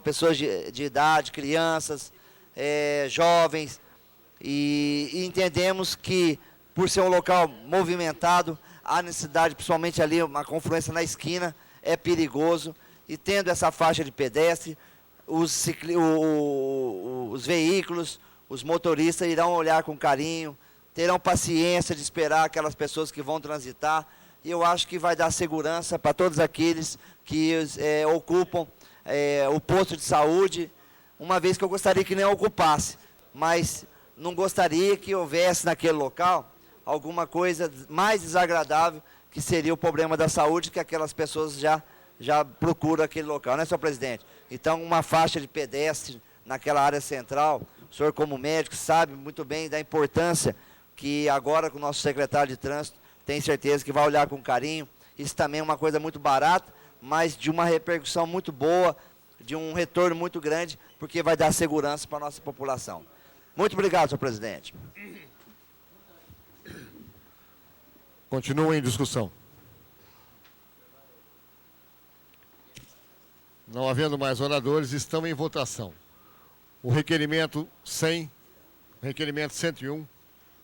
pessoas de idade, crianças, jovens, e entendemos que, por ser um local movimentado, há necessidade, principalmente ali, uma confluência na esquina, é perigoso, e tendo essa faixa de pedestre, os veículos, os motoristas irão olhar com carinho, terão paciência de esperar aquelas pessoas que vão transitar, e eu acho que vai dar segurança para todos aqueles que ocupam o posto de saúde, uma vez que eu gostaria que nem ocupasse, mas não gostaria que houvesse naquele local alguma coisa mais desagradável, que seria o problema da saúde, que aquelas pessoas já procuram aquele local, né, senhor presidente? Então, uma faixa de pedestre naquela área central, o senhor como médico sabe muito bem da importância que agora com o nosso secretário de trânsito, tem certeza que vai olhar com carinho. Isso também é uma coisa muito barata, mas de uma repercussão muito boa, de um retorno muito grande, porque vai dar segurança para a nossa população. Muito obrigado, senhor presidente. Continua em discussão. Não havendo mais oradores, estão em votação. O requerimento 100, o requerimento 101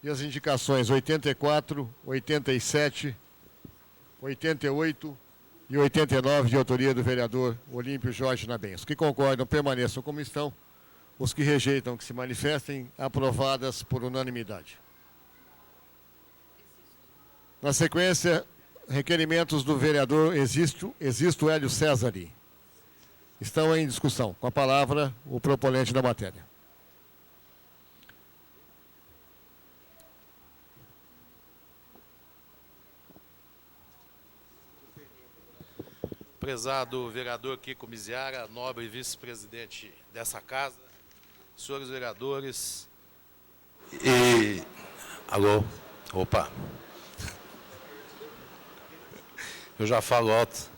e as indicações 84, 87, 88 e 89 de autoria do vereador Olímpio Jorge Nabem. Os que concordam permaneçam como estão. Os que rejeitam que se manifestem, aprovadas por unanimidade. Na sequência, requerimentos do vereador Existo Hélio Césari. Estão em discussão. Com a palavra, o proponente da matéria. Prezado vereador Kiko Miziara, nobre vice-presidente dessa casa, senhores vereadores e... Alô? Opa! Eu já falo alto.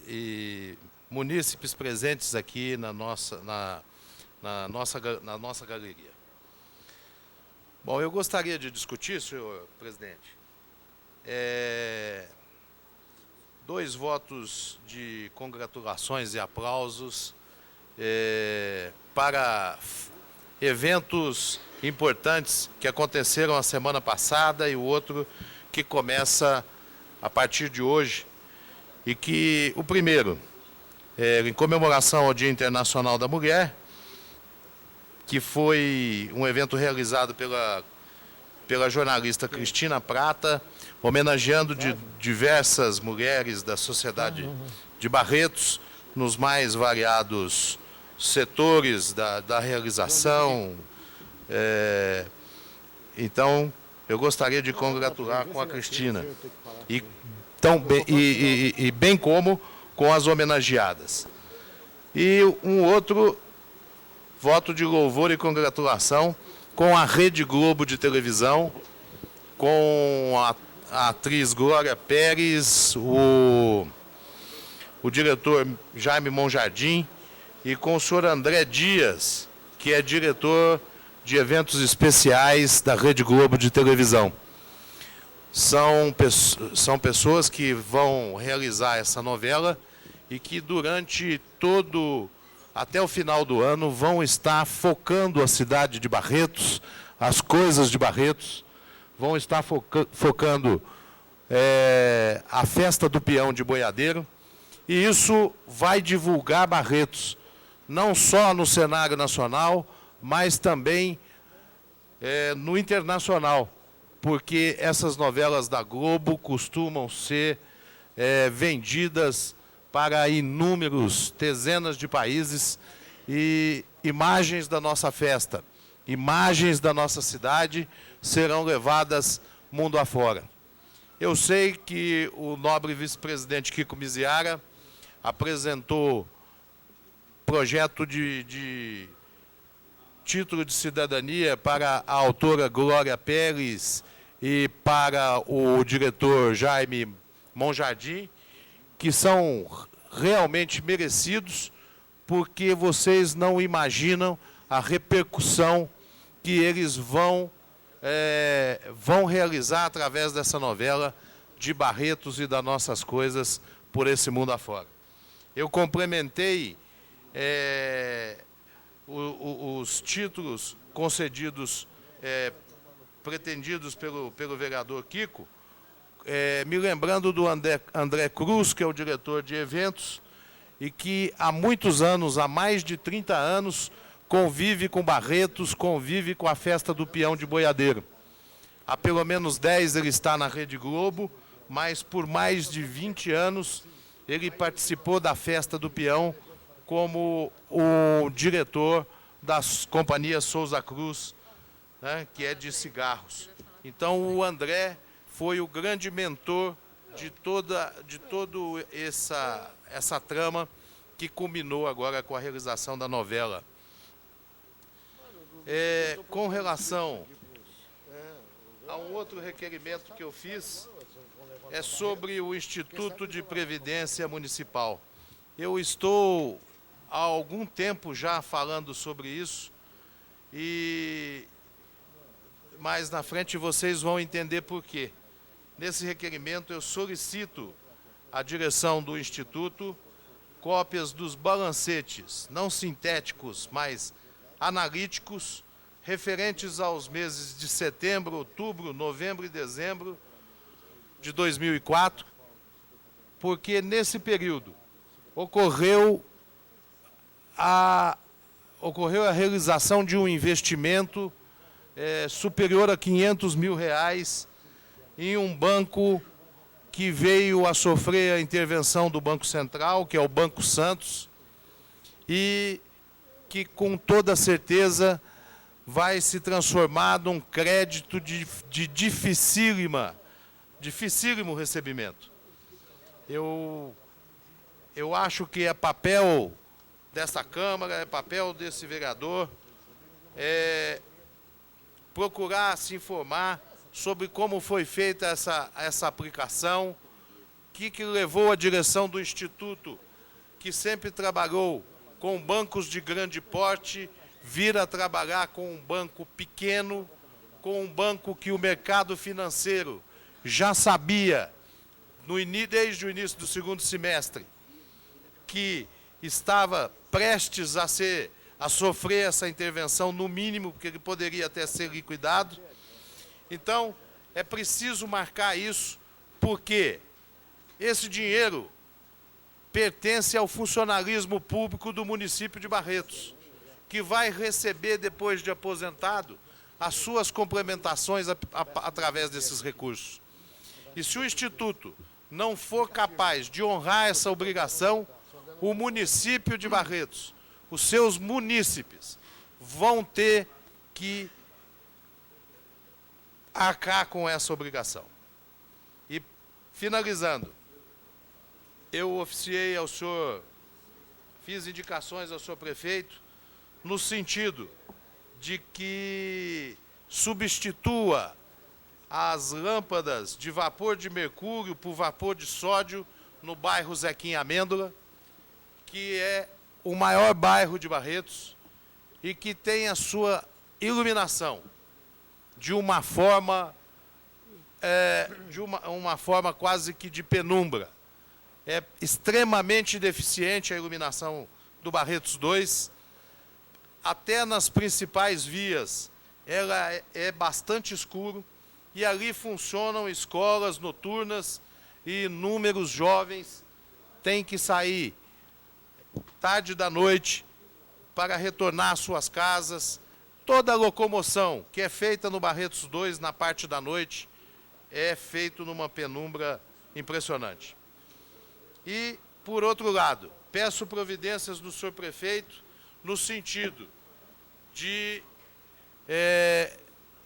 E munícipes presentes aqui na nossa galeria. Bom, eu gostaria de discutir, senhor presidente, dois votos de congratulações e aplausos para eventos importantes que aconteceram a semana passada e o outro que começa a partir de hoje. E que o primeiro, em comemoração ao Dia Internacional da Mulher, que foi um evento realizado pela jornalista Cristina Prata, homenageando diversas mulheres da sociedade de Barretos, nos mais variados setores da realização. Então, eu gostaria de congratular com a Cristina, bem como com as homenageadas. E um outro voto de louvor e congratulação com a Rede Globo de televisão, com a atriz Glória Pérez, o diretor Jaime Monjardim e com o senhor André Dias, que é diretor de eventos especiais da Rede Globo de televisão. São pessoas que vão realizar essa novela e que durante até o final do ano, vão estar focando a cidade de Barretos, as coisas de Barretos, vão estar focando a festa do peão de boiadeiro, e isso vai divulgar Barretos, não só no cenário nacional, mas também no internacional, porque essas novelas da Globo costumam ser vendidas para inúmeros, dezenas de países, e imagens da nossa festa, imagens da nossa cidade serão levadas mundo afora. Eu sei que o nobre vice-presidente Kiko Miziara apresentou projeto de título de cidadania para a autora Glória Pérez e para o diretor Jaime Monjardim, que são realmente merecidos, porque vocês não imaginam a repercussão que eles vão realizar através dessa novela de Barretos e das nossas coisas por esse mundo afora. eu complementei os títulos concedidos, pretendidos pelo vereador Kiko, me lembrando do André Cruz, que é o diretor de eventos, e que há muitos anos, há mais de 30 anos, convive com Barretos, convive com a festa do peão de boiadeiro. Há pelo menos 10 ele está na Rede Globo, mas por mais de 20 anos ele participou da festa do peão como o diretor das companhias Souza Cruz, né, que é de cigarros. Então o André foi o grande mentor de toda essa trama que culminou agora com a realização da novela. Com relação a um outro requerimento que eu fiz, é sobre o Instituto de Previdência Municipal. Eu estou há algum tempo já falando sobre isso, e mais na frente vocês vão entender por quê. Nesse requerimento eu solicito à direção do Instituto cópias dos balancetes, não sintéticos, mas analíticos, referentes aos meses de setembro, outubro, novembro e dezembro de 2004, porque nesse período ocorreu a realização de um investimento superior a R$500 mil em um banco que veio a sofrer a intervenção do Banco Central, que é o Banco Santos, e que com toda certeza vai se transformar num crédito de dificílimo recebimento. Eu acho que é papel dessa Câmara, é papel desse vereador, procurar se informar sobre como foi feita essa aplicação, o que levou a direção do Instituto, que sempre trabalhou com bancos de grande porte, vir a trabalhar com um banco pequeno, com um banco que o mercado financeiro já sabia, desde o início do segundo semestre, que estava prestes a sofrer essa intervenção, no mínimo, porque ele poderia até ser liquidado. Então, é preciso marcar isso, porque esse dinheiro pertence ao funcionalismo público do município de Barretos, que vai receber, depois de aposentado, as suas complementações através desses recursos. E se o Instituto não for capaz de honrar essa obrigação, o município de Barretos, os seus munícipes, vão ter que arcar com essa obrigação. E, finalizando, eu oficiei ao senhor, fiz indicações ao senhor prefeito, no sentido de que substitua as lâmpadas de vapor de mercúrio por vapor de sódio no bairro Zequinha Amêndola, que é o maior bairro de Barretos e que tem a sua iluminação de uma forma quase que de penumbra. É extremamente deficiente a iluminação do Barretos 2. Até nas principais vias, ela é bastante escuro, e ali funcionam escolas noturnas e inúmeros jovens têm que sair tarde da noite para retornar às suas casas. Toda a locomoção que é feita no Barretos 2 na parte da noite é feito numa penumbra impressionante. E, por outro lado, peço providências do senhor prefeito no sentido de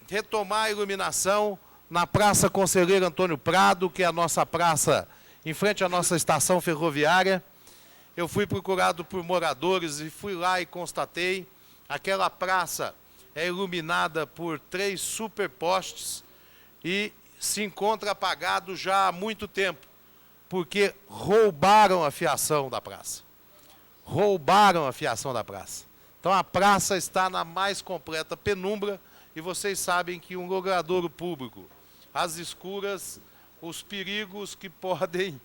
retomar a iluminação na Praça Conselheiro Antônio Prado, que é a nossa praça em frente à nossa estação ferroviária. Eu fui procurado por moradores e fui lá e constatei, aquela praça é iluminada por 3 superpostes e se encontra apagado já há muito tempo, porque roubaram a fiação da praça. Roubaram a fiação da praça. Então a praça está na mais completa penumbra, e vocês sabem que um logradouro público, às escuras, os perigos que podem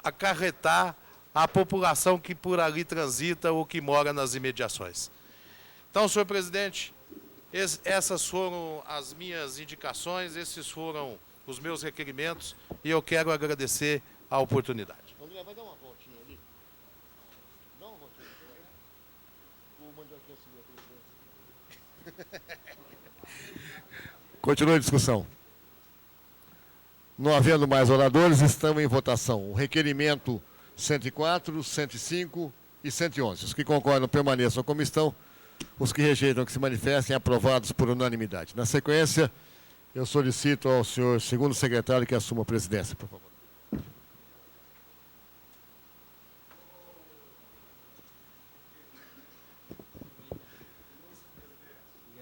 acarretar à população que por ali transita ou que mora nas imediações. Então, senhor presidente, essas foram as minhas indicações, esses foram os meus requerimentos e eu quero agradecer a oportunidade. André, vai dar uma voltinha ali. Dá uma voltinha. O mandioquinha sumiu, presidente. Continua a discussão. Não havendo mais oradores, estamos em votação. O requerimento 104, 105 e 111. Os que concordam permaneçam como estão. Os que rejeitam que se manifestem, aprovados por unanimidade. Na sequência, eu solicito ao senhor segundo secretário que assuma a presidência, por favor.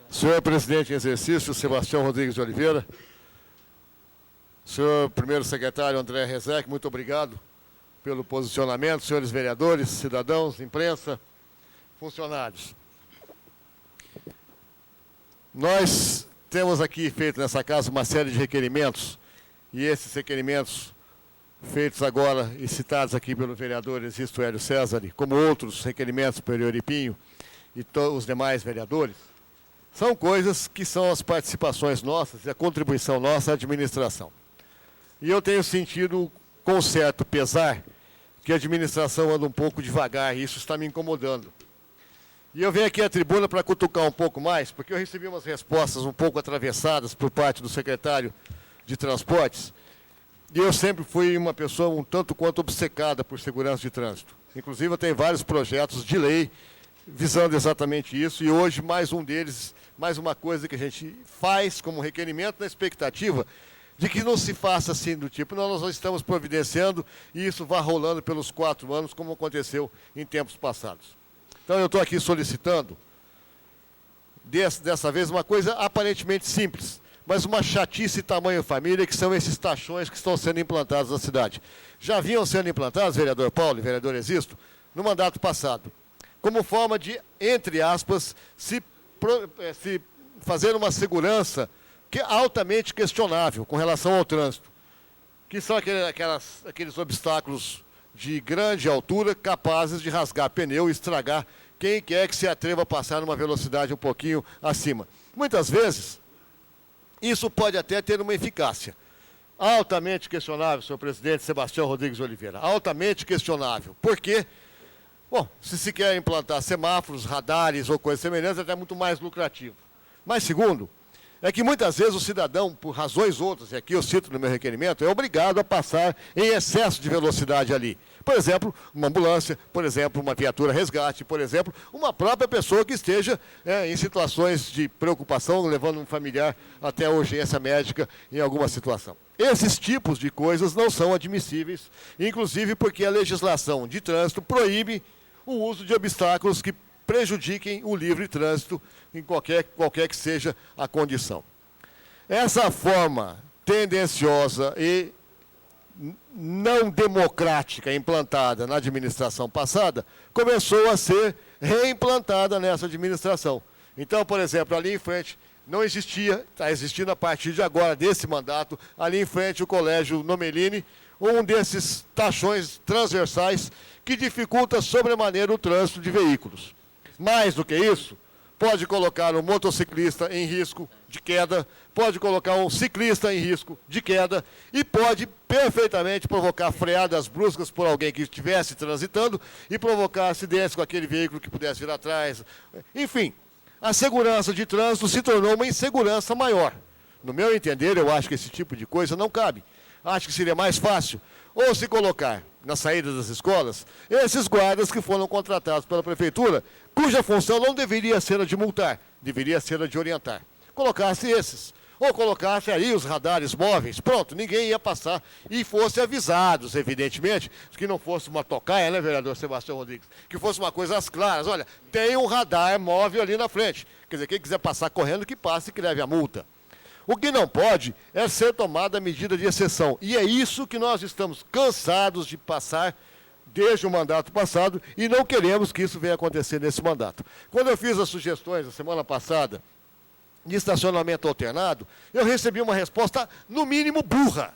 Senhor presidente em exercício, Sebastião Rodrigues de Oliveira. Senhor primeiro secretário André Rezec, muito obrigado pelo posicionamento. Senhores vereadores, cidadãos, imprensa, funcionários. Nós temos aqui feito nessa casa uma série de requerimentos, e esses requerimentos feitos agora e citados aqui pelo vereador Existo Hélio César, como outros requerimentos pelo Euripinho e os demais vereadores, são coisas que são as participações nossas e a contribuição nossa à administração. E eu tenho sentido, com certo pesar, que a administração anda um pouco devagar, e isso está me incomodando. E eu venho aqui à tribuna para cutucar um pouco mais, porque eu recebi umas respostas um pouco atravessadas por parte do secretário de Transportes, e eu sempre fui uma pessoa um tanto quanto obcecada por segurança de trânsito. Inclusive, eu tenho vários projetos de lei visando exatamente isso, e hoje mais um deles, mais uma coisa que a gente faz como requerimento na expectativa de que não se faça assim do tipo, não, nós estamos providenciando e isso vai rolando pelos 4 anos, como aconteceu em tempos passados. Então eu estou aqui solicitando, dessa vez, uma coisa aparentemente simples, mas uma chatice tamanho família, que são esses taxões que estão sendo implantados na cidade. Já vinham sendo implantados, vereador Paulo e vereador Existo, no mandato passado, como forma de, entre aspas, se fazer uma segurança que é altamente questionável com relação ao trânsito, que são aqueles obstáculos de grande altura capazes de rasgar pneu e estragar quem quer que se atreva a passar numa velocidade um pouquinho acima. Muitas vezes, isso pode até ter uma eficácia. Altamente questionável, senhor presidente Sebastião Rodrigues de Oliveira. Altamente questionável. Por quê? Bom, se quer implantar semáforos, radares ou coisas semelhantes, é até muito mais lucrativo. Mas, segundo, é que muitas vezes o cidadão, por razões outras, e aqui eu cito no meu requerimento, é obrigado a passar em excesso de velocidade ali. Por exemplo, uma ambulância, por exemplo, uma viatura resgate, por exemplo, uma própria pessoa que esteja em situações de preocupação, levando um familiar até a urgência médica em alguma situação. Esses tipos de coisas não são admissíveis, inclusive porque a legislação de trânsito proíbe o uso de obstáculos que prejudiquem o livre trânsito em qualquer que seja a condição. Essa forma tendenciosa e não democrática implantada na administração passada começou a ser reimplantada nessa administração. Então, por exemplo, ali em frente não existia, está existindo a partir de agora, desse mandato, ali em frente o Colégio Nomelini, um desses taxões transversais que dificulta sobremaneira o trânsito de veículos. Mais do que isso, pode colocar um motociclista em risco de queda, pode colocar um ciclista em risco de queda e pode perfeitamente provocar freadas bruscas por alguém que estivesse transitando e provocar acidentes com aquele veículo que pudesse vir atrás. Enfim, a segurança de trânsito se tornou uma insegurança maior. No meu entender, eu acho que esse tipo de coisa não cabe. Acho que seria mais fácil ou se colocar na saída das escolas esses guardas que foram contratados pela prefeitura, cuja função não deveria ser a de multar, deveria ser a de orientar. Colocasse esses, ou colocasse aí os radares móveis, pronto, ninguém ia passar, e fosse avisados, evidentemente, que não fosse uma tocaia, né, vereador Sebastião Rodrigues, que fosse uma coisa às claras, olha, tem um radar móvel ali na frente, quer dizer, quem quiser passar correndo, que passe e que leve a multa. O que não pode é ser tomada a medida de exceção. E é isso que nós estamos cansados de passar desde o mandato passado e não queremos que isso venha acontecer nesse mandato. Quando eu fiz as sugestões na semana passada de estacionamento alternado, eu recebi uma resposta, no mínimo, burra.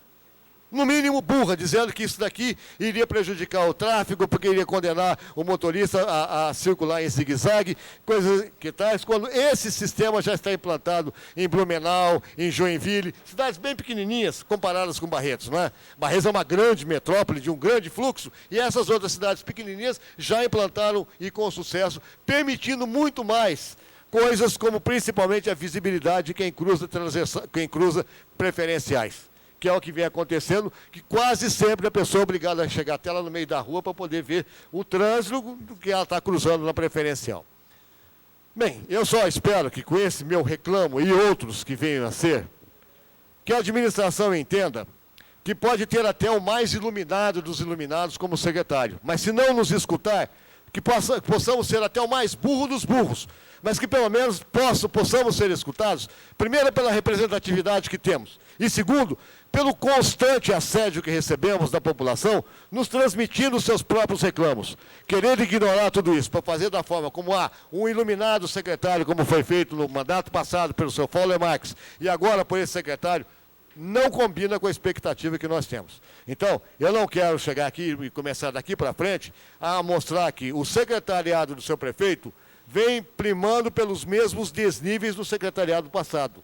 no mínimo burra, dizendo que isso daqui iria prejudicar o tráfego, porque iria condenar o motorista a circular em zigue-zague, coisas que tais, quando esse sistema já está implantado em Blumenau, em Joinville, cidades bem pequenininhas, comparadas com Barretos, não é? Barretos é uma grande metrópole, de um grande fluxo, e essas outras cidades pequenininhas já implantaram, e com sucesso, permitindo muito mais coisas como principalmente a visibilidade de quem cruza preferenciais, que é o que vem acontecendo, que quase sempre a pessoa é obrigada a chegar até lá no meio da rua para poder ver o trânsito do que ela está cruzando na preferencial. Bem, eu só espero que com esse meu reclamo e outros que venham a ser, que a administração entenda que pode ter até o mais iluminado dos iluminados como secretário, mas se não nos escutar, que possamos ser até o mais burro dos burros, mas que pelo menos possamos ser escutados, primeiro pela representatividade que temos, e segundo, pelo constante assédio que recebemos da população, nos transmitindo seus próprios reclamos. Querendo ignorar tudo isso, para fazer da forma como há um iluminado secretário, como foi feito no mandato passado pelo seu Fauler Marques, e agora por esse secretário, não combina com a expectativa que nós temos. Então, eu não quero chegar aqui e começar daqui para frente a mostrar que o secretariado do seu prefeito vem primando pelos mesmos desníveis do secretariado passado.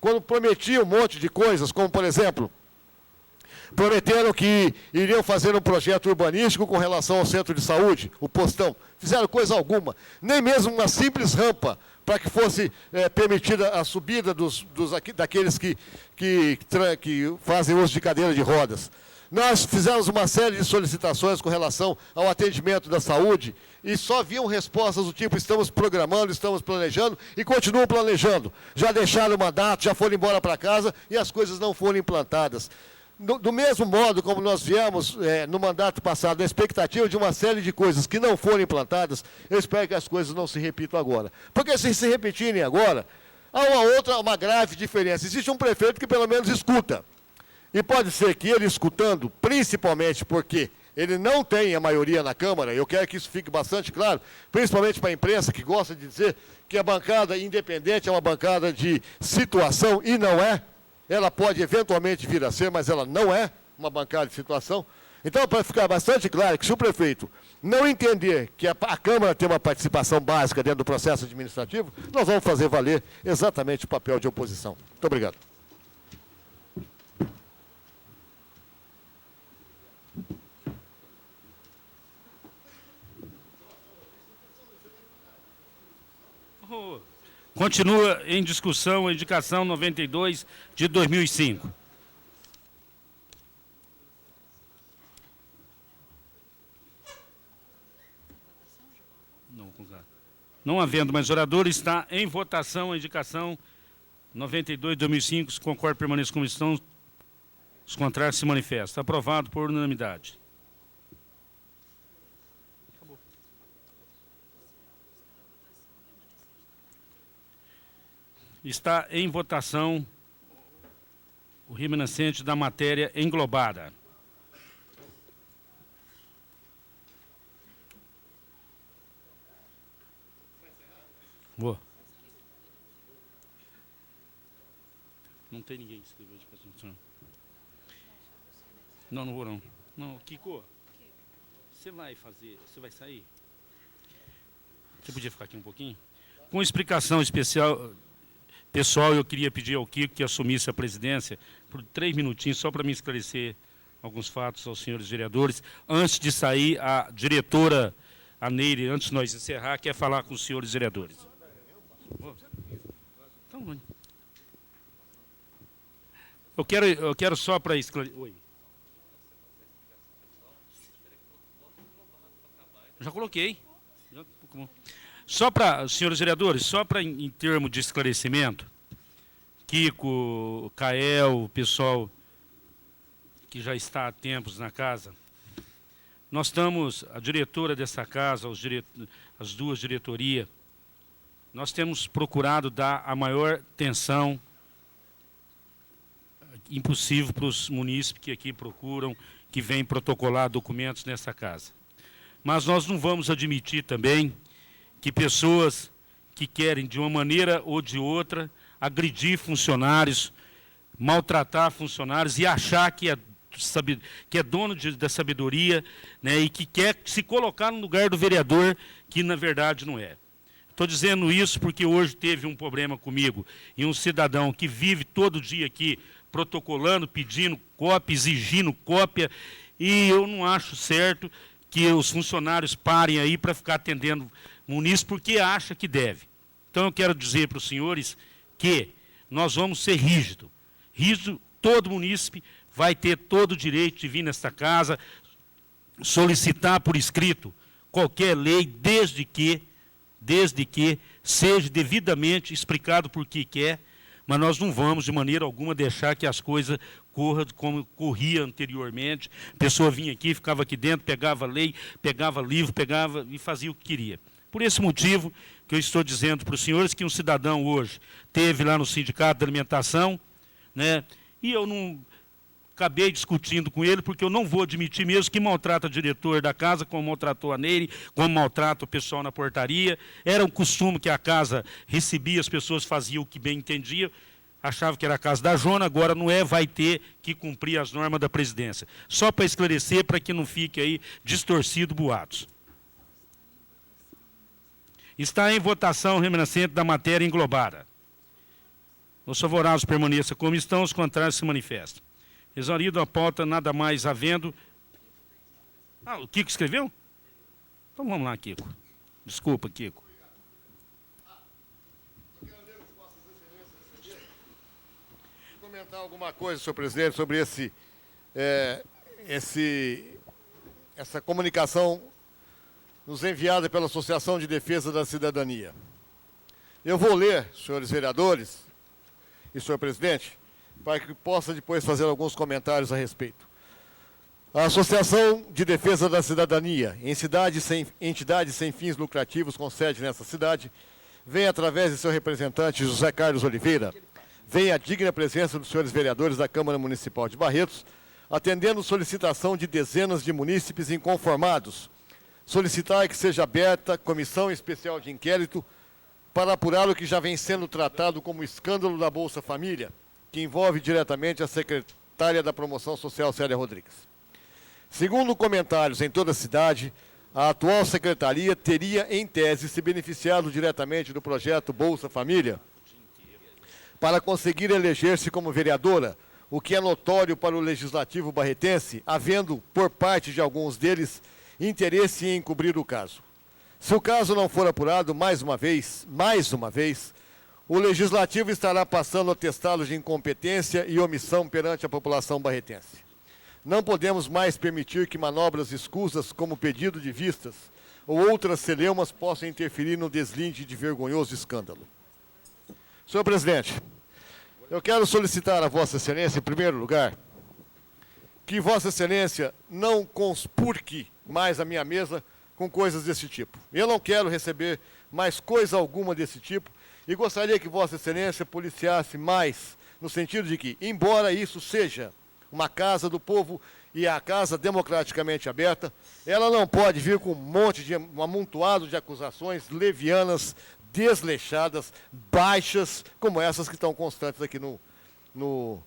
Quando prometia um monte de coisas, como, por exemplo, prometeram que iriam fazer um projeto urbanístico com relação ao centro de saúde, o postão. Fizeram coisa alguma, nem mesmo uma simples rampa, para que fosse permitida a subida daqueles que fazem uso de cadeira de rodas. Nós fizemos uma série de solicitações com relação ao atendimento da saúde e só viam respostas do tipo, estamos programando, estamos planejando e continuam planejando. Já deixaram o mandato, já foram embora para casa e as coisas não foram implantadas. Do mesmo modo como nós viemos no mandato passado, na expectativa de uma série de coisas que não foram implantadas, eu espero que as coisas não se repitam agora. Porque se repetirem agora, há uma grave diferença. Existe um prefeito que pelo menos escuta. E pode ser que ele escutando, principalmente porque ele não tem a maioria na Câmara, eu quero que isso fique bastante claro, principalmente para a imprensa que gosta de dizer que a bancada independente é uma bancada de situação, e não é. Ela pode eventualmente vir a ser, mas ela não é uma bancada de situação. Então, para ficar bastante claro que se o prefeito não entender que a Câmara tem uma participação básica dentro do processo administrativo, nós vamos fazer valer exatamente o papel de oposição. Muito obrigado. Continua em discussão a indicação 92 de 2005. Não havendo mais oradores, está em votação a indicação 92 de 2005. Se concorda, permaneça como estão. Os contrários se manifestam. Aprovado por unanimidade. Está em votação o remanescente da matéria englobada. Vou. Não tem ninguém que escreveu de paciência. Não, não vou não. Não, Kiko, você vai fazer, você vai sair? Você podia ficar aqui um pouquinho? Com explicação especial... Pessoal, eu queria pedir ao Kiko que assumisse a presidência por 3 minutinhos, só para me esclarecer alguns fatos aos senhores vereadores. Antes de sair, a diretora, a Neire, antes de nós encerrar, quer falar com os senhores vereadores. Então, eu quero só para esclarecer... Oi. Já coloquei. Só para, senhores vereadores, só para em termos de esclarecimento, Kiko, Kael, o pessoal que já está há tempos na casa, nós estamos, a diretora dessa casa, as duas diretorias, nós temos procurado dar a maior atenção impossível para os munícipes que aqui procuram, que vêm protocolar documentos nessa casa. Mas nós não vamos admitir também que pessoas que querem, de uma maneira ou de outra, agredir funcionários, maltratar funcionários e achar que que é dono da sabedoria, né, e que quer se colocar no lugar do vereador, que na verdade não é. Estou dizendo isso porque hoje teve um problema comigo e um cidadão que vive todo dia aqui protocolando, pedindo cópia, exigindo cópia, e eu não acho certo que os funcionários parem aí para ficar atendendo munícipe porque acha que deve. Então eu quero dizer para os senhores que nós vamos ser rígidos. Rígido, todo munícipe vai ter todo o direito de vir nesta casa, solicitar por escrito qualquer lei, desde que seja devidamente explicado por que quer, mas nós não vamos, de maneira alguma, deixar que as coisas corram como corria anteriormente. A pessoa vinha aqui, ficava aqui dentro, pegava lei, pegava livro, pegava e fazia o que queria. Por esse motivo que eu estou dizendo para os senhores que um cidadão hoje teve lá no Sindicato da Alimentação, né, e eu não acabei discutindo com ele, porque eu não vou admitir mesmo que maltrata o diretor da casa, como maltratou a Neire, como maltrata o pessoal na portaria. Era um costume que a casa recebia, as pessoas faziam o que bem entendiam, achavam que era a casa da Jona, agora não é, vai ter que cumprir as normas da presidência. Só para esclarecer, para que não fique aí distorcido boatos. Está em votação o remanescente da matéria englobada. Os favoráveis permaneçam como estão, os contrários se manifestam. Exaurido a pauta, nada mais havendo. Ah, o Kiko escreveu? Então vamos lá, Kiko. Desculpa, Kiko. Comentar alguma coisa, senhor presidente, sobre essa comunicação nos enviada pela Associação de Defesa da Cidadania. Eu vou ler, senhores vereadores e senhor presidente, para que possa depois fazer alguns comentários a respeito. A Associação de Defesa da Cidadania, entidade sem fins lucrativos com sede nessa cidade, vem através de seu representante José Carlos Oliveira, vem a digna presença dos senhores vereadores da Câmara Municipal de Barretos, atendendo solicitação de dezenas de munícipes inconformados, solicitar que seja aberta comissão especial de inquérito para apurar o que já vem sendo tratado como escândalo da Bolsa Família, que envolve diretamente a secretária da Promoção Social, Célia Rodrigues. Segundo comentários em toda a cidade, a atual secretaria teria, em tese, se beneficiado diretamente do projeto Bolsa Família para conseguir eleger-se como vereadora, o que é notório para o Legislativo barretense, havendo, por parte de alguns deles, interesse em encobrir o caso. Se o caso não for apurado mais uma vez, o Legislativo estará passando atestados de incompetência e omissão perante a população barretense. Não podemos mais permitir que manobras escusas, como pedido de vistas ou outras celeumas, possam interferir no deslinde de vergonhoso escândalo. Senhor presidente, eu quero solicitar a Vossa Excelência, em primeiro lugar, que Vossa Excelência não conspurque mais a minha mesa com coisas desse tipo. Eu não quero receber mais coisa alguma desse tipo e gostaria que Vossa Excelência policiasse mais, no sentido de que, embora isso seja uma casa do povo e a casa democraticamente aberta, ela não pode vir com um amontoado de acusações levianas, desleixadas, baixas, como essas que estão constantes aqui no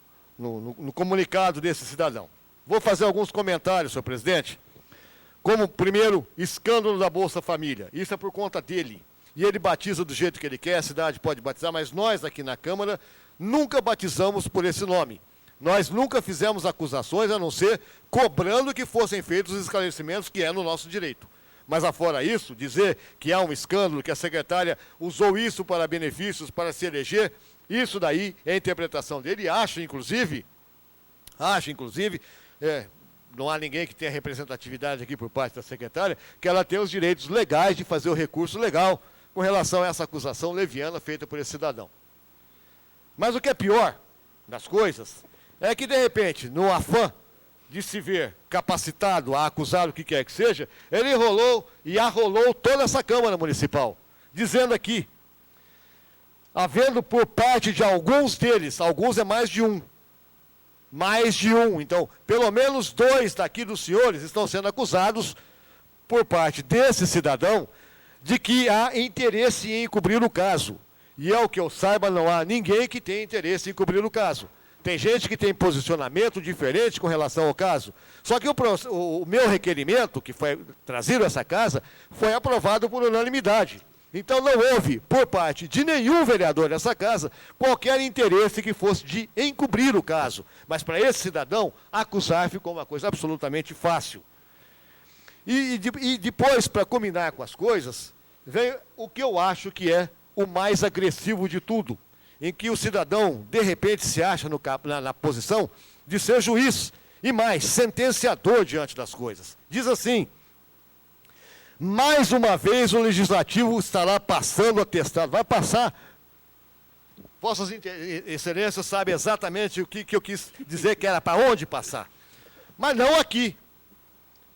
comunicado desse cidadão. Vou fazer alguns comentários, senhor presidente. Como, primeiro, escândalo da Bolsa Família. Isso é por conta dele. E ele batiza do jeito que ele quer, a cidade pode batizar, mas nós aqui na Câmara nunca batizamos por esse nome. Nós nunca fizemos acusações, a não ser cobrando que fossem feitos os esclarecimentos, que é no nosso direito. Mas, afora isso, dizer que há um escândalo, que a secretária usou isso para benefícios, para se eleger, isso daí é a interpretação dele. Acho, inclusive, não há ninguém que tenha representatividade aqui por parte da secretária, que ela tem os direitos legais de fazer o recurso legal com relação a essa acusação leviana feita por esse cidadão. Mas o que é pior das coisas é que, de repente, no afã de se ver capacitado a acusar o que quer que seja, ele enrolou e arrolou toda essa Câmara Municipal, dizendo aqui, havendo por parte de alguns deles, alguns é mais de um, então, pelo menos 2 daqui dos senhores estão sendo acusados por parte desse cidadão de que há interesse em encobrir o caso. E, ao que eu saiba, não há ninguém que tenha interesse em encobrir o caso. Tem gente que tem posicionamento diferente com relação ao caso. Só que o meu requerimento, que foi trazido a essa casa, foi aprovado por unanimidade. Então não houve, por parte de nenhum vereador dessa casa, qualquer interesse que fosse de encobrir o caso. Mas para esse cidadão, acusar ficou uma coisa absolutamente fácil. E depois, para combinar com as coisas, vem o que eu acho que é o mais agressivo de tudo, em que o cidadão, de repente, se acha na posição de ser juiz e mais, sentenciador diante das coisas. Diz assim: mais uma vez o Legislativo estará passando atestado. Vai passar. Vossas Excelências sabem exatamente o que eu quis dizer que era para onde passar. Mas não aqui.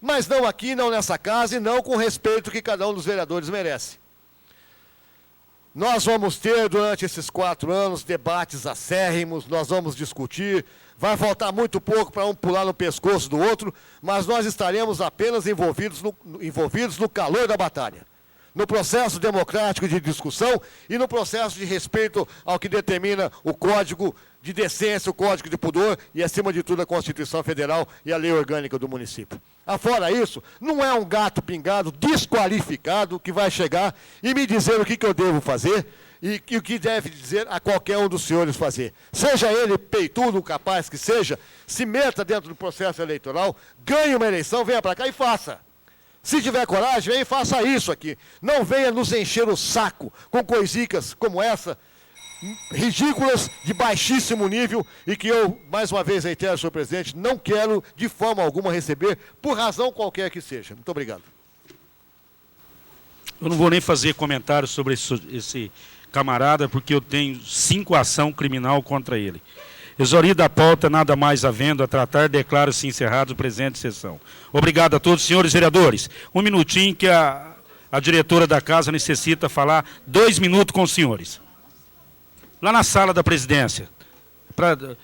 Mas não aqui, não nessa casa e não com o respeito que cada um dos vereadores merece. Nós vamos ter, durante esses 4 anos, debates acérrimos, nós vamos discutir, vai faltar muito pouco para um pular no pescoço do outro, mas nós estaremos apenas envolvidos no calor da batalha, no processo democrático de discussão e no processo de respeito ao que determina o Código de Decência, o Código de Pudor e, acima de tudo, a Constituição Federal e a Lei Orgânica do município. Afora isso, não é um gato pingado desqualificado que vai chegar e me dizer o que eu devo fazer e o que deve dizer a qualquer um dos senhores fazer. Seja ele peitudo, capaz que seja, se meta dentro do processo eleitoral, ganhe uma eleição, venha para cá e faça. Se tiver coragem, venha e faça isso aqui. Não venha nos encher o saco com coisicas como essa, ridículas, de baixíssimo nível, e que eu, mais uma vez, reitero, senhor presidente, não quero de forma alguma receber, por razão qualquer que seja. Muito obrigado. Eu não vou nem fazer comentário sobre esse camarada, porque eu tenho 5 ações criminal contra ele. Exaurida a pauta, nada mais havendo a tratar, declaro-se encerrado o presente sessão. Obrigado a todos, senhores vereadores. Um minutinho que a diretora da casa necessita falar 2 minutos com os senhores. Lá na sala da presidência, para